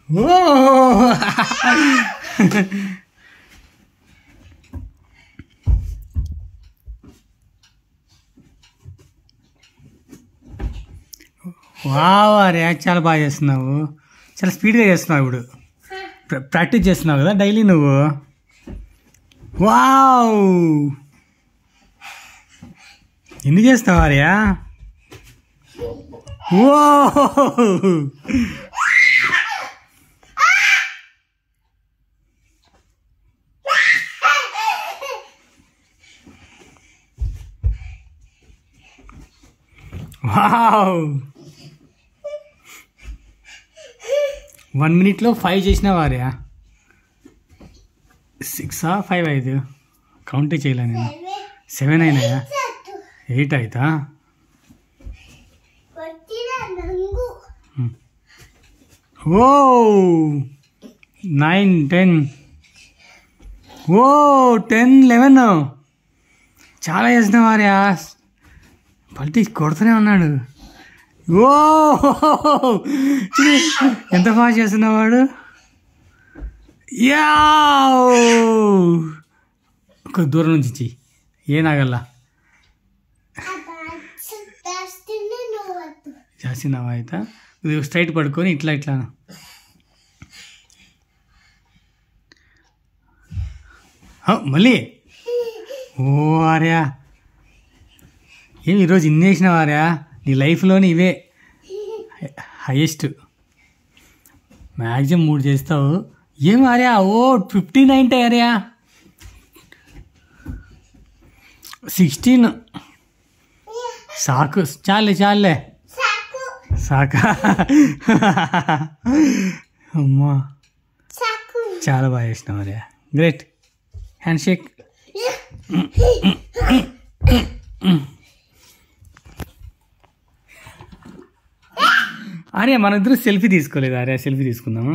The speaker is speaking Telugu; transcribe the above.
ఓ వావ్ అరే చాలా బాగా చేస్తున్నావు, చాలా స్పీడ్గా చేస్తున్నావు. ఇప్పుడు ప్రాక్టీస్ చేస్తున్నావు కదా డైలీ నువ్వు. వావ్ ఎన్ని చేస్తావు ఆర్యా? ఓ వావ్ 1 minute 5 చేసినావు ఆర్యా. 6 5 5 కౌంటే చేయలే నేను. 7 అయినాయా? 8 అవుతా. ఓ 9 10 ఓ 10 11 చాలా చేసినావు ఆర్యా. పల్టీ కొడుతూనే ఉన్నాడు. ఓ ఎంత ఫాస్ట్ చేస్తున్నావు వాడు. యా ఒక దూరం నుంచి చెయ్యి ఏనాగల్లా చేసినావా? అయితే ఇది స్ట్రైట్ పడుకొని ఇట్లా ఇట్లా. మళ్ళీ ఓ ఆర్యా ఏమి ఈరోజు ఇన్ని వేసినావు ఆర్యా? నీ లైఫ్లోని ఇవే హైయెస్ట్. మ్యాక్సిమం 3 చేస్తావు. ఏం ఆర్యా? ఓ 59 ఆర్యా. 16 సాకు చాలే చాలే సాకా. అమ్మా చాలా బాగా చేసినావు ఆర్యా. గ్రేట్. Hand shake. అరే మన ఇద్దరు సెల్ఫీ తీసుకోలేదు ఆర్యా. సెల్ఫీ తీసుకుందామా?